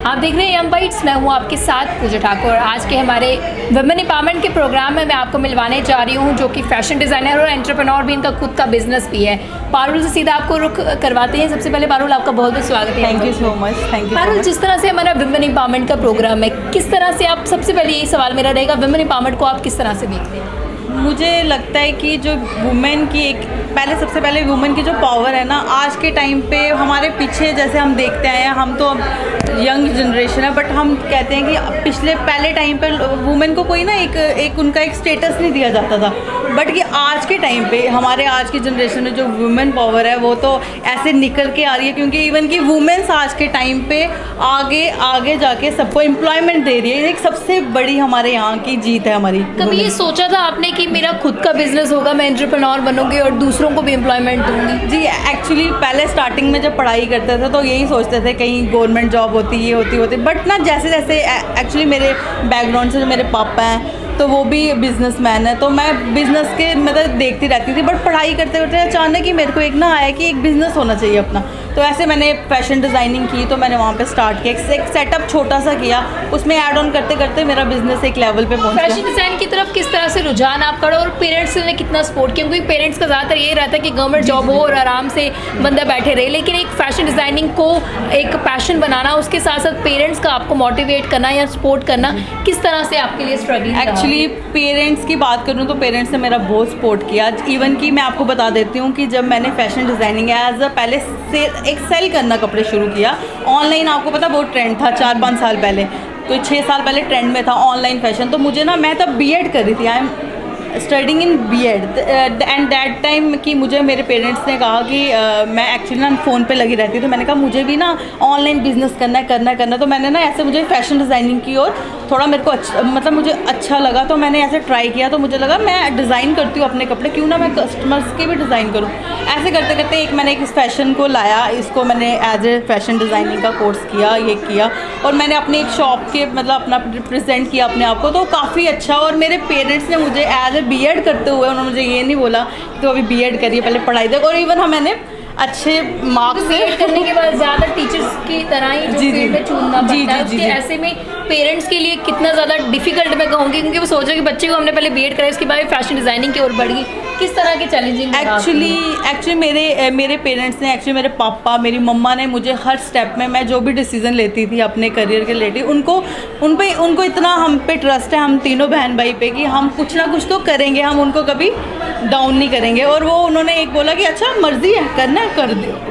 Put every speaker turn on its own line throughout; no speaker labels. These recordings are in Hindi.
आप देख रहे हैं यंग बाइट्स, मैं हूं आपके साथ पूजा ठाकुर। आज के हमारे वुमेन एम्पावरमेंट के प्रोग्राम में मैं आपको मिलवाने जा रही हूं जो कि फैशन डिज़ाइनर और एंटरप्रेन्योर भी, इनका खुद का बिजनेस भी है। पारुल से सीधा आपको रुख करवाते हैं। सबसे पहले पारुल, आपका बहुत बहुत स्वागत है।
Thank you so much. Thank you
Parul, जिस तरह से हमारा वुमेन एम्पावरमेंट का प्रोग्राम है, किस तरह से आप, सबसे पहले यही सवाल मेरा रहेगा, वुमेन एम्पावरमेंट को आप किस तरह से देखते हैं?
मुझे लगता है कि जो वुमेन की सबसे पहले वुमेन की जो पावर है ना, आज के टाइम पे हमारे पीछे जैसे हम देखते आए हैं, हम तो यंग जनरेशन है, बट हम कहते हैं कि पहले टाइम पे वुमेन को कोई ना एक उनका एक स्टेटस नहीं दिया जाता था, बट कि आज के टाइम पे हमारे आज की जनरेशन में जो वुमेन पावर है वो तो ऐसे निकल के आ रही है, क्योंकि इवन कि वुमेन्स आज के टाइम पे आगे जाके सबको एम्प्लॉयमेंट दे रही है। एक सबसे बड़ी हमारे यहाँ की जीत है हमारी।
कभी ये सोचा था आपने कि मेरा खुद का बिजनेस होगा, मैं एंटरप्रेन्योर बनूंगी और दूसरों को भी एम्प्लॉयमेंट दूंगी?
जी, एक्चुअली पहले स्टार्टिंग में जब पढ़ाई करते थे तो यही सोचते थे कहीं गवर्नमेंट जॉब होती, ये होती, बट ना जैसे जैसे एक्चुअली मेरे बैकग्राउंड से जो मेरे पापा हैं तो वो भी बिजनेसमैन है, तो मैं बिज़नेस के मतलब देखती रहती थी, बट पढ़ाई करते करते अचानक ही मेरे को एक ना आया कि एक बिज़नेस होना चाहिए अपना। तो ऐसे मैंने फैशन डिज़ाइनिंग की, तो मैंने वहाँ पे स्टार्ट किया, एक सेटअप छोटा सा किया, उसमें ऐड ऑन करते करते मेरा बिज़नेस एक लेवल पे पहुँचा।
फैशन डिज़ाइन की तरफ किस तरह से रुझान आपका, और पेरेंट्स ने कितना सपोर्ट किया? क्योंकि पेरेंट्स का ज़्यादातर ये रहता है कि गवर्नमेंट जॉब हो और आराम से बंदा बैठे रहे, लेकिन एक फैशन डिज़ाइनिंग को एक पैशन बनाना, उसके साथ साथ पेरेंट्स का आपको मोटिवेट करना या सपोर्ट करना, किस तरह से आपके लिए स्ट्रगलिंग?
एक्चुअली पेरेंट्स की बात करूँ तो पेरेंट्स ने मेरा बहुत सपोर्ट किया। इवन कि मैं आपको बता देती हूँ कि जब मैंने फैशन डिज़ाइनिंग पहले से एक सेल करना कपड़े शुरू किया ऑनलाइन, आपको पता बहुत ट्रेंड था 4-5 साल पहले, कोई 6 साल पहले ट्रेंड में था ऑनलाइन फैशन। तो मुझे ना, मैं तब बीएड कर रही थी, I am studying in BEd and that time कि मुझे मेरे पेरेंट्स ने कहा कि मैं एक्चुअली ना फ़ोन पे लगी रहती थी, तो मैंने कहा मुझे भी ना ऑनलाइन बिज़नेस करना। तो मैंने ना ऐसे, मुझे फ़ैशन डिज़ाइनिंग की और थोड़ा मेरे को मतलब मुझे अच्छा लगा, तो मैंने ऐसे ट्राई किया। तो मुझे लगा मैं डिज़ाइन करती हूँ अपने कपड़े, क्यों ना मैं कस्टमर्स के भी डिज़ाइन करूँ। ऐसे करते करते मैंने एक फैशन को लाया, इसको मैंने एज ए फैशन डिज़ाइनिंग का कोर्स किया, ये किया, और मैंने अपनी एक शॉप के मतलब अपना रिप्रेजेंट किया अपने आप को, तो काफ़ी अच्छा। और मेरे पेरेंट्स ने मुझे एज ए बीएड करते हुए उन्होंने मुझे ये नहीं बोला तो अभी बीएड करिए, पहले पढ़ाई तक, और इवन मैंने अच्छे मार्क्स से
करने के बाद ज़्यादा टीचर्स की तरह ही जो फील्ड में चुनना पड़ता है, उसके ऐसे में पेरेंट्स के लिए कितना ज़्यादा डिफिकल्ट मैं कहूँगी, क्योंकि वो सोच रहे कि बच्चे को हमने पहले बीएड कराया, उसके बाद फैशन डिज़ाइनिंग की ओर बढ़ गई। किस तरह की चैलेंजिंग?
एक्चुअली मेरे पेरेंट्स ने, एक्चुअली मेरे पापा, मेरी मम्मा ने मुझे हर स्टेप में, मैं जो भी डिसीज़न लेती थी अपने करियर के रिलेटेड, उनको इतना हम पे ट्रस्ट है, हम तीनों बहन भाई पे, कि हम कुछ ना कुछ तो करेंगे, हम उनको कभी डाउन नहीं करेंगे। और वो उन्होंने एक बोला कि अच्छा मर्जी है करना है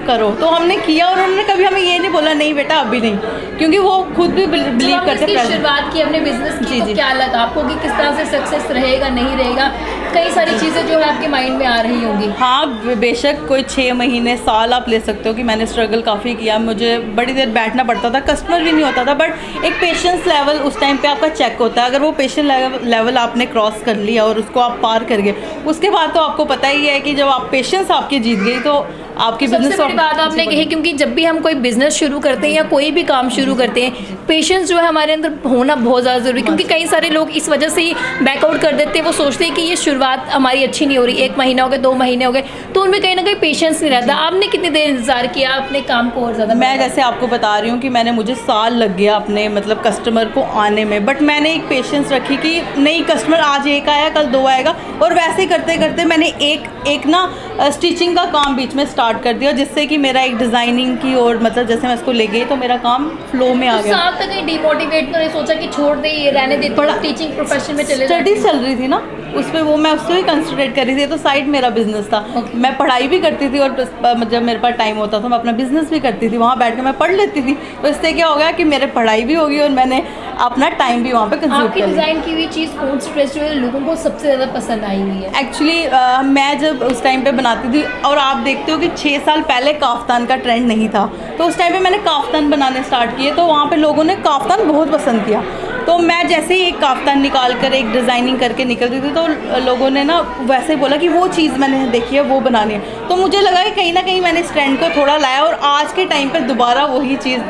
करो, तो हमने किया, और उन्होंने कभी हमें ये नहीं बोला नहीं बेटा अभी नहीं, क्योंकि वो खुद भी बिलीव करते।
शुरुआत की अपने बिजनेस की, तो क्या लगा आपको कि किस तरह से सक्सेस रहेगा नहीं रहेगा? कई सारी चीज़ें जो है आपके माइंड में आ रही होंगी।
हाँ, बेशक कोई 6 महीने साल आप ले सकते हो कि मैंने स्ट्रगल काफ़ी किया, मुझे बड़ी देर बैठना पड़ता था, कस्टमर भी नहीं होता था, बट एक पेशेंस लेवल उस टाइम पे आपका चेक होता है। अगर वो पेशेंस लेवल आपने क्रॉस कर लिया और उसको आप पार कर गए, उसके बाद तो आपको पता ही है कि जब आप पेशेंस आपकी जीत गई तो आपकी बिजनेस।
सबसे बड़ी बात आपने कही, क्योंकि जब भी हम कोई बिजनेस शुरू करते हैं या कोई भी काम शुरू करते हैं, पेशेंस जो है हमारे अंदर होना बहुत ज़्यादा ज़रूरी है, क्योंकि कई सारे लोग इस वजह से ही बैकआउट कर देते हैं। वो सोचते हैं कि ये शुरुआत हमारी अच्छी नहीं हो रही, 1 महीना हो गया, 2 महीने हो गए, तो उनमें कहीं ना कहीं पेशेंस नहीं रहता। आपने कितनी देर इंतजार किया अपने काम को और ज़्यादा?
मैं जैसे आपको बता रही हूँ कि मुझे साल लग गया अपने मतलब कस्टमर को आने में, बट मैंने एक पेशेंस रखी कि नहीं, कस्टमर आज 1 आया, कल 2 आएगा, और वैसे करते करते मैंने एक ना स्टिचिंग का काम बीच में स्टार्ट कर दिया, जिससे कि मेरा एक डिज़ाइनिंग की, और मतलब जैसे मैं इसको ले गई तो मेरा काम फ्लो में आ गया।
आप तक कहीं डिमोटिवेट तो नहीं सोचा कि छोड़ दे, ये रहने दे, थोड़ा टीचिंग प्रोफेशन में चले?
स्टडीज चल रही थी ना, उस पर वो मैं उससे ही कंसंट्रेट कर रही थी, तो साइड मेरा बिजनेस था। मैं पढ़ाई भी करती थी, और जब मेरे पास टाइम होता था मैं अपना बिजनेस भी करती थी, वहाँ बैठ के मैं पढ़ लेती थी, तो इससे क्या हो गया कि मेरे पढ़ाई भी होगी और मैंने अपना टाइम भी वहाँ पे कंज्यूम कर लिया।
डिज़ाइन की हुई चीज़ कौन सी ड्रेस जो है लोगों को सबसे ज़्यादा पसंद आई हुई है?
एक्चुअली मैं जब उस टाइम पे बनाती थी, और आप देखते हो कि 6 साल पहले काफ्तान का ट्रेंड नहीं था, तो उस टाइम पे मैंने काफ्तान बनाने स्टार्ट किए, तो वहाँ पे लोगों ने काफ्तान बहुत पसंद किया। तो मैं जैसे ही एक काफ्तान निकाल कर एक डिज़ाइनिंग करके निकलती थी, तो लोगों ने ना वैसे बोला कि वो चीज़ मैंने देखी है, वो बनानी है। तो मुझे लगा कि कहीं ना कहीं मैंने इस ट्रेंड को थोड़ा लाया, और आज के टाइम पर दोबारा वही चीज़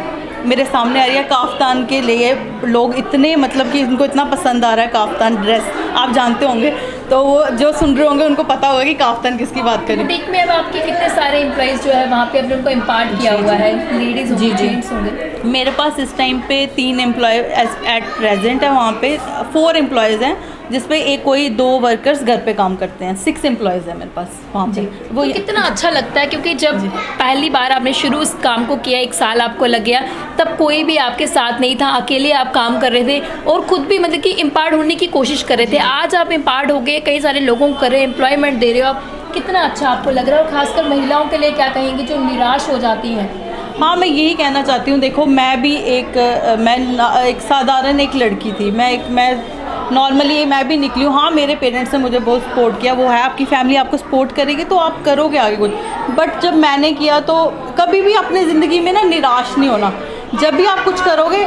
मेरे सामने आ रही है। काफ्तान के लिए लोग इतने मतलब कि उनको इतना पसंद आ रहा है, काफ्तान ड्रेस आप जानते होंगे, तो वो जो सुन रहे होंगे उनको पता होगा कि काफ्तान किसकी बात करें।
बुटीक में अब आपके कितने सारे एम्प्लॉइज़ जो है वहाँ पे आपने उनको इम्पार्ट किया हुआ है, लेडीज़ होंगी, जेंट्स होंगे?
मेरे पास इस टाइम पे 3 एम्प्लॉय एट प्रेजेंट है, वहाँ पे 4 एम्प्लॉयज़ हैं जिसपे एक कोई 2 वर्कर्स घर पे काम करते हैं। 6 एम्प्लॉयज़ हैं मेरे पास वहाँ पे।
वो कितना अच्छा लगता है, क्योंकि जब पहली बार आपने शुरू इस काम को किया, 1 साल आपको लग गया, तब कोई भी आपके साथ नहीं था, अकेले आप काम कर रहे थे और खुद भी मतलब कि इम्पार्ट होने की कोशिश कर रहे थे। आज आप इम्पार्ट हो गए, कई सारे लोगों को कर रहे हैं, एम्प्लॉयमेंट दे रहे हो आप, कितना अच्छा आपको लग रहा है। और खासकर महिलाओं के लिए क्या कहेंगे जो निराश हो जाती हैं?
हाँ, मैं यही कहना चाहती हूँ, देखो मैं भी एक साधारण एक लड़की थी, मैं नॉर्मली मैं भी निकली हूँ। हाँ, मेरे पेरेंट्स ने मुझे बहुत सपोर्ट किया, वो है आपकी फैमिली आपको सपोर्ट करेगी तो आप करोगे आगे कुछ। बट जब मैंने किया तो कभी भी अपनी ज़िंदगी में ना निराश नहीं होना। जब भी आप कुछ करोगे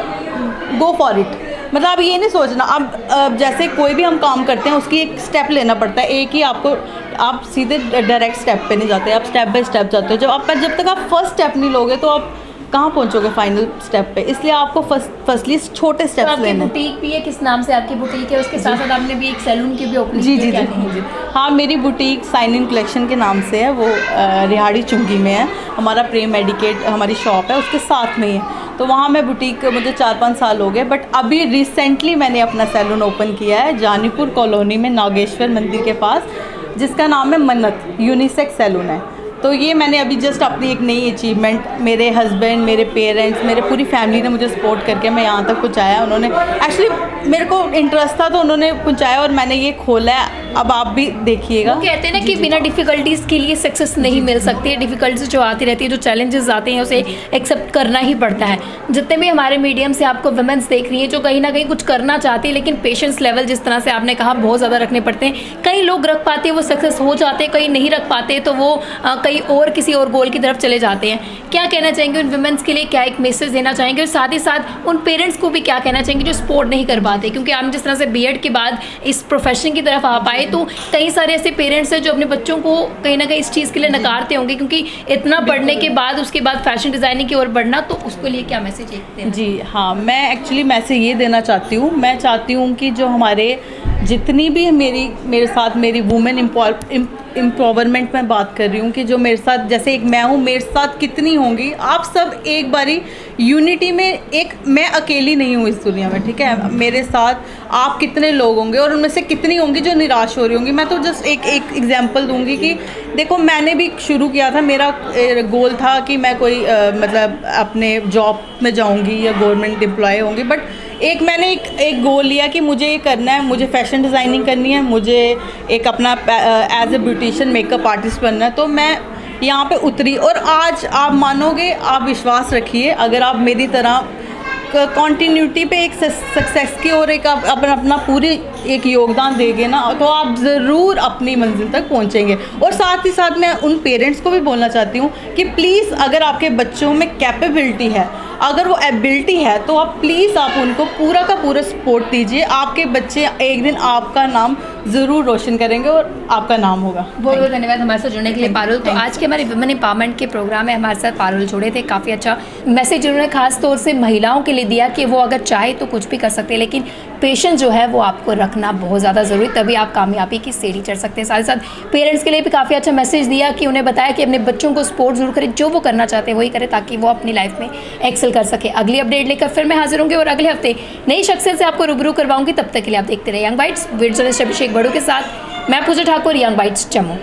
गो फॉर इट, मतलब आप ये नहीं सोचना। अब जैसे कोई भी हम काम करते हैं उसकी एक स्टेप लेना पड़ता है, एक ही आपको, आप सीधे डायरेक्ट स्टेप पे नहीं जाते, आप स्टेप बाय स्टेप जाते हो। जब तक आप फर्स्ट स्टेप नहीं लोगे तो आप कहाँ पहुँचोगे फाइनल स्टेप पे। इसलिए आपको फर्स्टली छोटे स्टेप्स
तो
लेने।
बुटीक भी है, किस नाम से आपकी बुटीक है? उसके साथ साथ आपने भी एक सैलून की भी ओपनिंग
जी
की
जी
है,
जी
क्या कहेंगे?
हाँ, मेरी बुटीक साइन इन कलेक्शन के नाम से है, वो रिहाड़ी चुंगी में है। हमारा प्रेम मेडिकेट हमारी शॉप है, उसके साथ में ही है। तो वहाँ मैं बुटीक, मुझे 4-5 साल हो गए, बट अभी रिसेंटली मैंने अपना सैलून ओपन किया है जानीपुर कॉलोनी में, नागेश्वर मंदिर के पास, जिसका नाम है मन्नत यूनिसेक्स सैलून है। तो ये मैंने अभी जस्ट अपनी एक नई अचीवमेंट, मेरे हस्बैंड, मेरे पेरेंट्स, मेरे पूरी फैमिली ने मुझे सपोर्ट करके मैं यहाँ तक पहुँचाया। उन्होंने एक्चुअली मेरे को इंटरेस्ट था तो उन्होंने पहुँचाया और मैंने ये खोला है। अब आप भी देखिएगा।
वो कहते हैं ना कि बिना डिफ़िकल्टीज़ के लिए सक्सेस नहीं मिल सकती है। डिफ़िकल्टीज जो आती रहती है, जो चैलेंजेस आते हैं, उसे एक्सेप्ट करना ही पड़ता है। जितने भी हमारे मीडियम से आपको वुमेन्स देख रही हैं जो कहीं ना कहीं कुछ करना चाहती है, लेकिन पेशेंस लेवल जिस तरह से आपने कहा बहुत ज़्यादा रखने पड़ते हैं। कई लोग रख पाते हैं, वो सक्सेस हो जाते हैं, कई नहीं रख पाते तो वो कहीं और किसी और गोल की तरफ चले जाते हैं। क्या कहना चाहेंगे उन वुमेन्स के लिए, क्या एक मैसेज देना चाहेंगे? और साथ ही साथ उन पेरेंट्स को भी क्या कहना चाहेंगे जो सपोर्ट नहीं कर पाते? क्योंकि आप जिस तरह से बीएड के बाद इस प्रोफेशन की तरफ आ पाए, तो कई सारे ऐसे पेरेंट्स हैं जो अपने बच्चों को कहीं ना कहीं इस चीज़ के लिए नकारते होंगे, क्योंकि इतना पढ़ने के बाद उसके बाद फैशन डिज़ाइनिंग की ओर बढ़ना, तो उसके लिए क्या मैसेज देते हैं?
जी हाँ, मैं एक्चुअली मैसेज ये देना चाहती हूँ, मैं चाहती हूँ कि जो हमारे जितनी भी मेरे साथ मेरी वुमेन एम्पावरमेंट में बात कर रही हूँ, कि जो मेरे साथ, जैसे एक मैं हूँ, मेरे साथ कितनी होंगी, आप सब एक बारी यूनिटी में, एक मैं अकेली नहीं हूँ इस दुनिया में, ठीक है? मेरे साथ आप कितने लोग होंगे और उनमें से कितनी होंगी जो निराश हो रही होंगी। मैं तो जस्ट एक एग्जांपल दूंगी कि देखो, मैंने भी शुरू किया था, मेरा गोल था कि मैं कोई मतलब अपने जॉब में जाऊंगी या गवर्नमेंट एम्प्लॉय होंगी, बट मैंने एक गोल लिया कि मुझे ये करना है, मुझे फैशन डिज़ाइनिंग करनी है, मुझे एक अपना as a beautician makeup artist बनना है। तो मैं यहाँ पे उतरी और आज आप मानोगे, आप विश्वास रखिए, अगर आप मेरी तरह कॉन्टीन्यूटी पे एक सक्सेस की और एक अपना पूरी एक योगदान देंगे ना, तो आप ज़रूर अपनी मंजिल तक पहुँचेंगे। और साथ ही साथ मैं उन पेरेंट्स को भी बोलना चाहती हूँ कि प्लीज़, अगर आपके बच्चों में कैपेबिलिटी है, अगर वो एबिलिटी है, तो आप प्लीज़ आप उनको पूरा का पूरा सपोर्ट दीजिए। आपके बच्चे एक दिन आपका नाम ज़रूर रोशन करेंगे और आपका नाम होगा।
बहुत बहुत धन्यवाद हमारे साथ जुड़ने के लिए पारुल। तो आज के हमारे वुमेन एम्पावरमेंट के प्रोग्राम में हमारे साथ पारुल जुड़े थे। काफ़ी अच्छा मैसेज उन्होंने खास तौर से महिलाओं के लिए दिया कि वो अगर चाहे तो कुछ भी कर सकते हैं, लेकिन पेशेंस जो है वो आपको रखना बहुत ज़्यादा ज़रूरी, तभी आप कामयाबी की सीढ़ी चढ़ सकते हैं। साथ ही साथ पेरेंट्स के लिए भी काफ़ी अच्छा मैसेज दिया कि उन्हें बताया कि अपने बच्चों को सपोर्ट जरूर करें, जो वो करना चाहते हैं वही करें, ताकि वो अपनी लाइफ में एक्सेल कर सके। अगली अपडेट लेकर फिर मैं हाजिर होंगी और अगले हफ्ते नई शख्सियत से आपको रूबरू करवाऊंगी। तब तक के लिए आप देखते रहे यंग बाइट्स, वीडियो जर्नलिस्ट अभिषेक बड़ू के साथ मैं पूजा ठाकुर, यंग बाइट्स जम्मू।